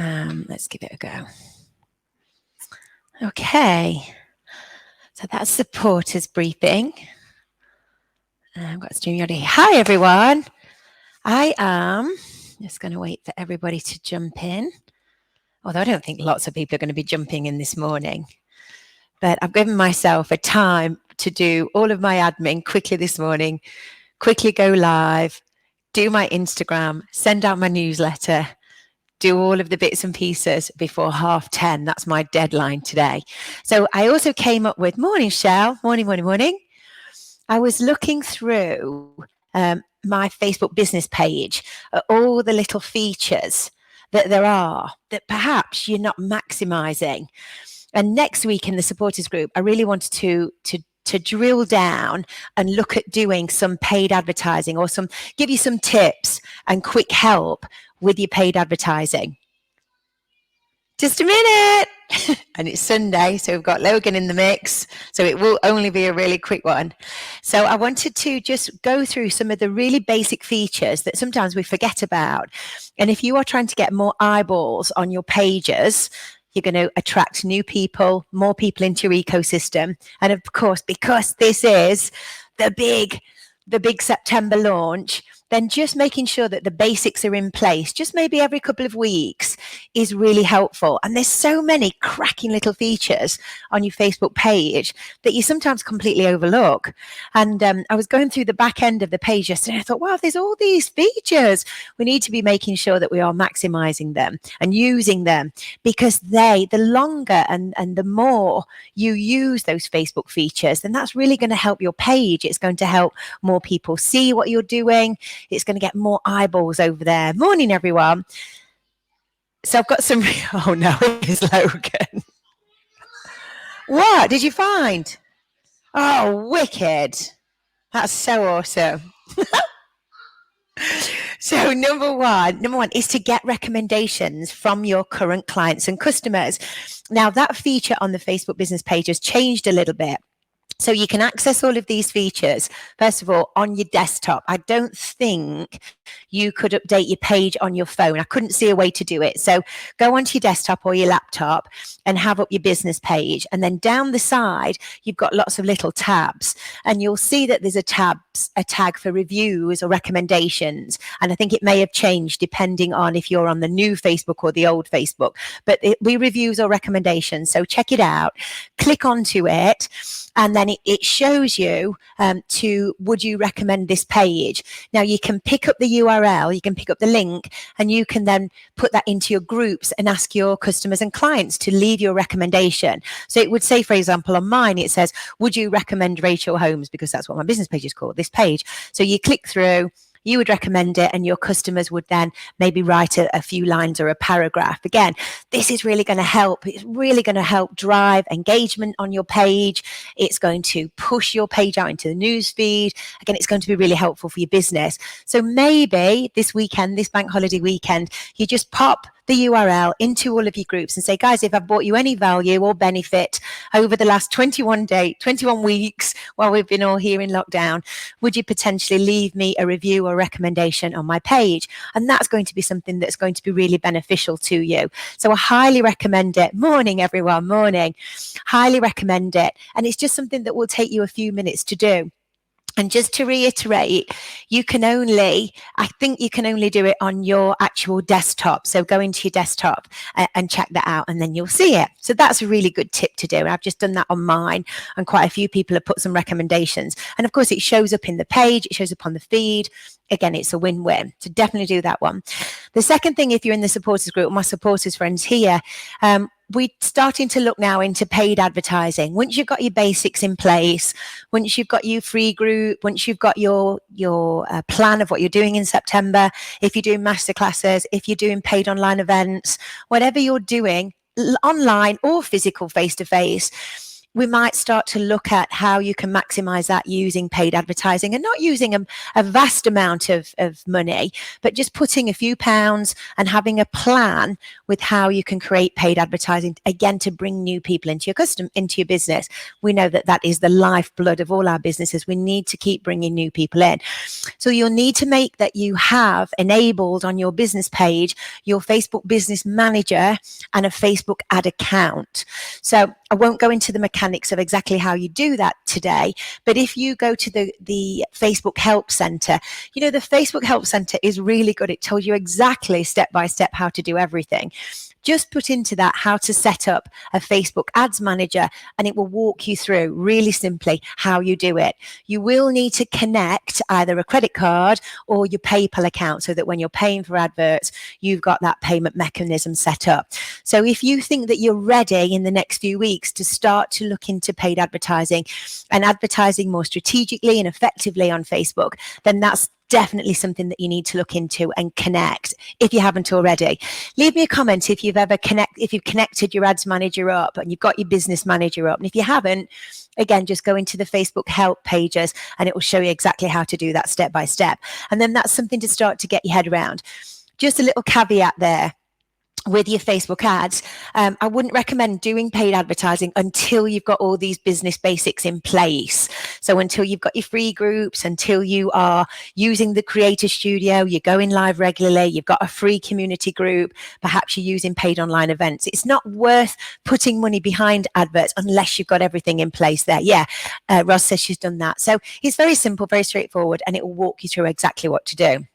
Let's give it a go. Okay, so that's supporters briefing. I've got StreamYard here. Hi, everyone. I am just going to wait for everybody to jump in, although I don't think lots of people are going to be jumping in this morning. But I've given myself a time to do all of my admin quickly this morning, quickly go live, do my Instagram, send out my newsletter, do all of the bits and pieces before 10:30. That's my deadline today. So I also came up with, morning, Shell, morning. I was looking through my Facebook business page at all the little features that there are that perhaps you're not maximizing. And next week in the supporters group, I really wanted to drill down and look at doing some paid advertising or give you some tips and quick help with your paid advertising. Just a minute. And it's Sunday, so we've got Logan in the mix, so it will only be a really quick one. So I wanted to just go through some of the really basic features that sometimes we forget about. And if you are trying to get more eyeballs on your pages, you're going to attract new people, more people into your ecosystem. And of course, because this is the big September launch, then just making sure that the basics are in place, just maybe every couple of weeks, is really helpful. And there's so many cracking little features on your Facebook page that you sometimes completely overlook. And I was going through the back end of the page yesterday, and I thought, wow, there's all these features. We need to be making sure that we are maximizing them and using them, because the longer and the more you use those Facebook features, then that's really going to help your page. It's going to help more people see what you're doing. It's going to get more eyeballs over there. Morning, everyone. So I've got some, oh no, it's Logan. What did you find? Oh, wicked. That's so awesome. So number one is to get recommendations from your current clients and customers. Now that feature on the Facebook business page has changed a little bit. So you can access all of these features, first of all, on your desktop. I don't think you could update your page on your phone. I couldn't see a way to do it. So go onto your desktop or your laptop and have up your business page. And then down the side, you've got lots of little tabs. And you'll see that there's a tag for reviews or recommendations. And I think it may have changed depending on if you're on the new Facebook or the old Facebook. But we reviews or recommendations. So check it out. Click onto it. And then it shows you would you recommend this page? Now you can pick up the URL, you can pick up the link, and you can then put that into your groups and ask your customers and clients to leave your recommendation. So it would say, for example, on mine, it says, would you recommend Rachel Holmes? Because that's what my business page is called, this page. So you click through, you would recommend it, and your customers would then maybe write a few lines or a paragraph. Again, this is really going to help. It's really going to help drive engagement on your page. It's going to push your page out into the news feed. Again, it's going to be really helpful for your business. So maybe this weekend, this bank holiday weekend, you just pop the URL into all of your groups and say, guys, if I've brought you any value or benefit over the last 21 weeks while we've been all here in lockdown, would you potentially leave me a review or recommendation on my page? And that's going to be something that's going to be really beneficial to you. So I highly recommend it. Morning, everyone, morning. Highly recommend it. And it's just something that will take you a few minutes to do. And just to reiterate, I think you can only do it on your actual desktop. So go into your desktop and check that out, and then you'll see it. So that's a really good tip to do. And I've just done that on mine, and quite a few people have put some recommendations. And of course, it shows up in the page, it shows up on the feed. Again, it's a win-win. So definitely do that one. The second thing, if you're in the supporters group, my supporters friends here, we're starting to look now into paid advertising. Once you've got your basics in place, once you've got your free group, once you've got your plan of what you're doing in September, if you're doing masterclasses, if you're doing paid online events, whatever you're doing, online or physical face-to-face, we might start to look at how you can maximize that using paid advertising, and not using a vast amount of money, but just putting a few pounds and having a plan with how you can create paid advertising, again, to bring new people into your business. We know that that is the lifeblood of all our businesses. We need to keep bringing new people in. So you'll need to make that you have enabled on your business page your Facebook Business Manager and a Facebook ad account. So I won't go into the mechanics of exactly how you do that today, but if you go to the Facebook Help Center, you know, the Facebook Help Center is really good. It tells you exactly step by step how to do everything. Just put into that how to set up a Facebook Ads Manager, and it will walk you through really simply how you do it. You will need to connect either a credit card or your PayPal account so that when you're paying for adverts, you've got that payment mechanism set up. So if you think that you're ready in the next few weeks to start to look into paid advertising and advertising more strategically and effectively on Facebook, then that's definitely something that you need to look into and connect if you haven't already. Leave me a comment if you've connected your ads manager up and you've got your business manager up. And if you haven't, again, just go into the Facebook help pages and it will show you exactly how to do that step by step. And then that's something to start to get your head around. Just a little caveat there. With your Facebook ads, I wouldn't recommend doing paid advertising until you've got all these business basics in place. So until you've got your free groups, until you are using the Creator Studio, you're going live regularly, you've got a free community group, perhaps you're using paid online events. It's not worth putting money behind adverts unless you've got everything in place there. Yeah, Roz says she's done that. So it's very simple, very straightforward, and it will walk you through exactly what to do.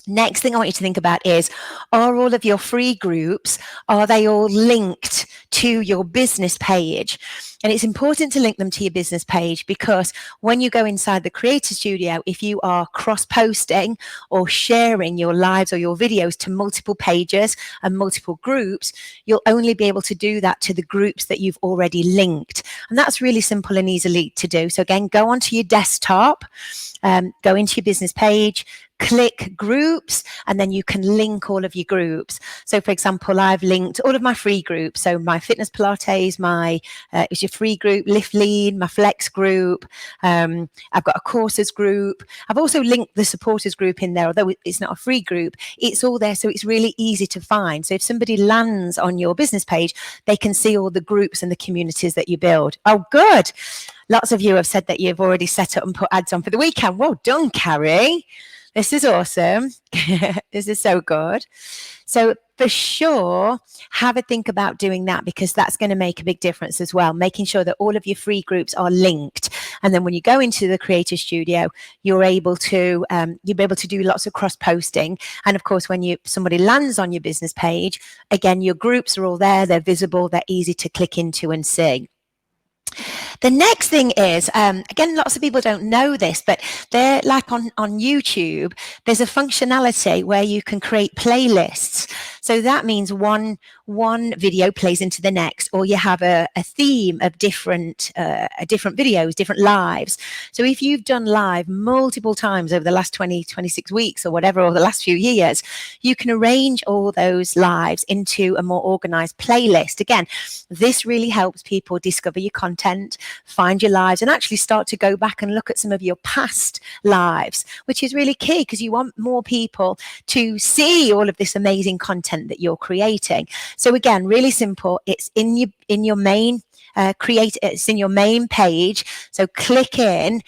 Next thing I want you to think about is, are all of your free groups, are they all linked to your business page? And it's important to link them to your business page, because when you go inside the Creator Studio, if you are cross-posting or sharing your lives or your videos to multiple pages and multiple groups, you'll only be able to do that to the groups that you've already linked. And that's really simple and easily to do. So again, go onto your desktop, go into your business page, click groups, and then you can link all of your groups. So for example, I've linked all of my free groups. So my Fitness Pilates, my is your free group, Lift Lean, my Flex group. I've got a courses group. I've also linked the supporters group in there, although it's not a free group. It's all there, so it's really easy to find. So if somebody lands on your business page, they can see all the groups and the communities that you build. Oh, good. Lots of you have said that you've already set up and put ads on for the weekend. Well done, Carrie. This is awesome. This is so good. So for sure, have a think about doing that, because that's going to make a big difference as well, making sure that all of your free groups are linked. And then when you go into the Creator Studio, you'll be able to do lots of cross posting. And of course, when somebody lands on your business page, again, your groups are all there, they're visible, they're easy to click into and see. The next thing is, again, lots of people don't know this, but they're like on YouTube, there's a functionality where you can create playlists. So that means one video plays into the next, or you have a theme of different videos, different lives. So if you've done live multiple times over the last 26 weeks or whatever, or the last few years, you can arrange all those lives into a more organized playlist. Again, this really helps people discover your content, find your lives, and actually start to go back and look at some of your past lives, which is really key, because you want more people to see all of this amazing content that you're creating. So again, really simple. It's in your main it's in your main page. So click in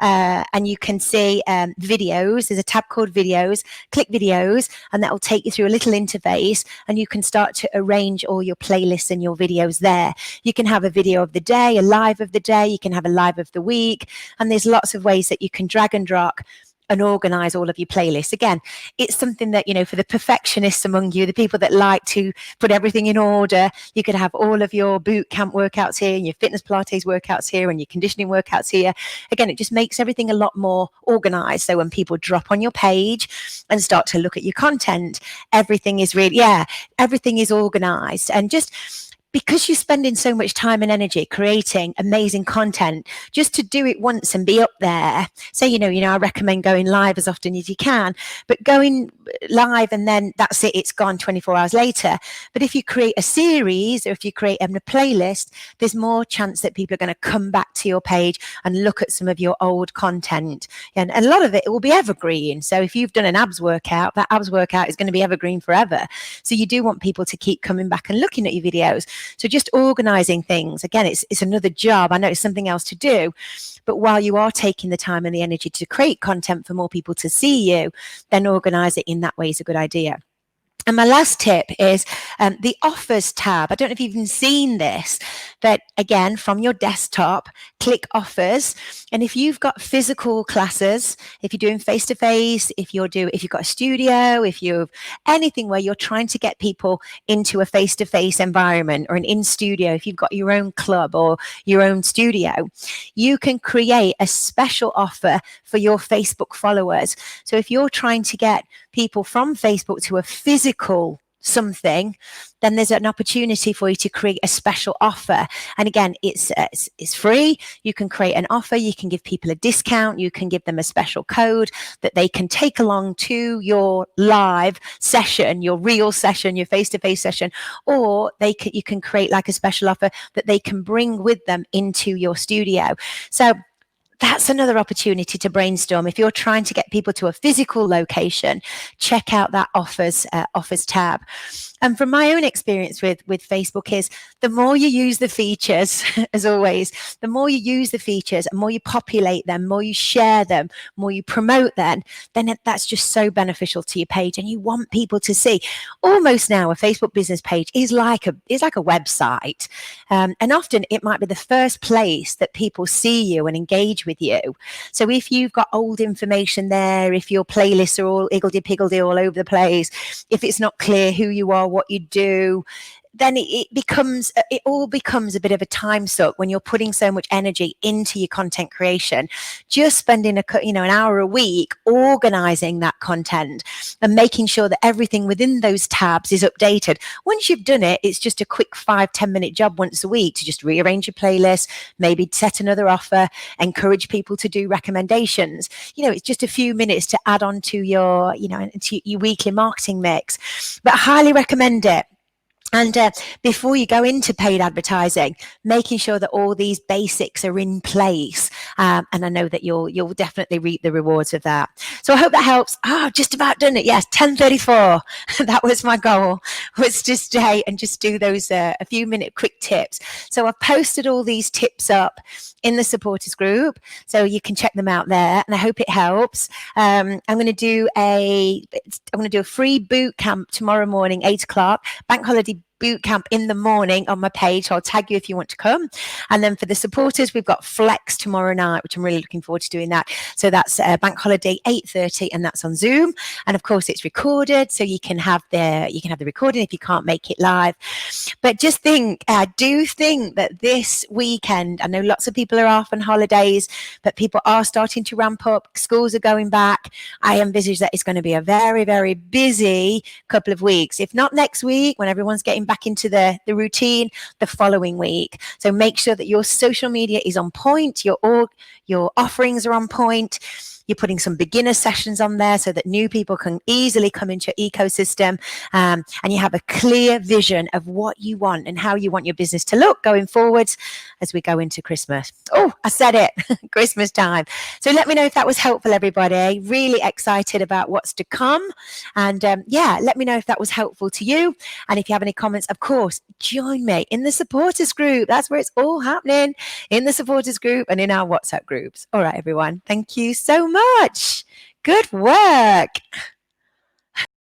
and you can see videos. There's a tab called videos. Click videos, and that will take you through a little interface, and you can start to arrange all your playlists and your videos there. You can have a video of the day, a live of the day. You can have a live of the week, and there's lots of ways that you can drag and drop and organize all of your playlists. Again, it's something that, for the perfectionists among you, the people that like to put everything in order, you could have all of your boot camp workouts here, and your fitness Pilates workouts here, and your conditioning workouts here. Again, it just makes everything a lot more organized. So when people drop on your page and start to look at your content, everything is everything is organized. And just because you're spending so much time and energy creating amazing content, just to do it once and be up there. So, I recommend going live as often as you can, but going live and then that's it, it's gone 24 hours later. But if you create a series or if you create a playlist, there's more chance that people are going to come back to your page and look at some of your old content. And a lot of it will be evergreen. So if you've done an abs workout, that abs workout is going to be evergreen forever. So you do want people to keep coming back and looking at your videos. So just organizing things, again, it's another job. I know it's something else to do, but while you are taking the time and the energy to create content for more people to see you, then organize it in that way is a good idea. And my last tip is the offers tab. I don't know if you've even seen this, but again, from your desktop, click offers. And if you've got physical classes, if you're doing face-to-face, if you've got a studio, if you've anything where you're trying to get people into a face-to-face environment or an in-studio, if you've got your own club or your own studio, you can create a special offer for your Facebook followers. So if you're trying to get people from Facebook to a physical something, then there's an opportunity for you to create a special offer. And again, it's free. You can create an offer. You can give people a discount. You can give them a special code that they can take along to your live session, your real session, your face-to-face session, or you can create like a special offer that they can bring with them into your studio. So that's another opportunity to brainstorm. If you're trying to get people to a physical location, check out that offers tab. And from my own experience with Facebook is the more you use the features, as always, the more you use the features and more you populate them, more you share them, more you promote them, then that's just so beneficial to your page. And you want people to see. Almost now, a Facebook business page is like a website. And often it might be the first place that people see you and engage with you. So if you've got old information there, if your playlists are all higgledy-piggledy all over the place, if it's not clear who you are, what you do, then it all becomes a bit of a time suck when you're putting so much energy into your content creation. Just spending an hour a week organizing that content and making sure that everything within those tabs is updated. Once you've done it, it's just a quick 5-10 minute job once a week to just rearrange your playlist, maybe set another offer, encourage people to do recommendations. It's just a few minutes to add on to your weekly marketing mix, but I highly recommend it. And before you go into paid advertising, making sure that all these basics are in place. And I know that you'll definitely reap the rewards of that. So I hope that helps. Just about done it. Yes, 10:34. That was my goal, was to stay and just do those a few minute quick tips. So I've posted all these tips up in the supporters group, so you can check them out there. And I hope it helps. I'm going to do a free boot camp tomorrow morning, 8 o'clock, bank holiday boot camp in the morning on my page. I'll tag you if you want to come. And then for the supporters, we've got Flex tomorrow night, which I'm really looking forward to doing that. So that's bank holiday 8:30, and that's on Zoom. And of course, it's recorded, so you can have the recording if you can't make it live. But just do think that this weekend, I know lots of people are off on holidays, but people are starting to ramp up. Schools are going back. I envisage that it's going to be a very, very busy couple of weeks. If not next week, when everyone's getting back into the routine, the following week. So make sure that your social media is on point, your offerings are on point. You're putting some beginner sessions on there so that new people can easily come into your ecosystem, and you have a clear vision of what you want and how you want your business to look going forwards as we go into Christmas. Oh, I said it, Christmas time. So let me know if that was helpful, everybody. Really excited about what's to come. And let me know if that was helpful to you. And if you have any comments, of course, join me in the supporters group. That's where it's all happening, in the supporters group and in our WhatsApp groups. All right, everyone. Thank you so much. Good work.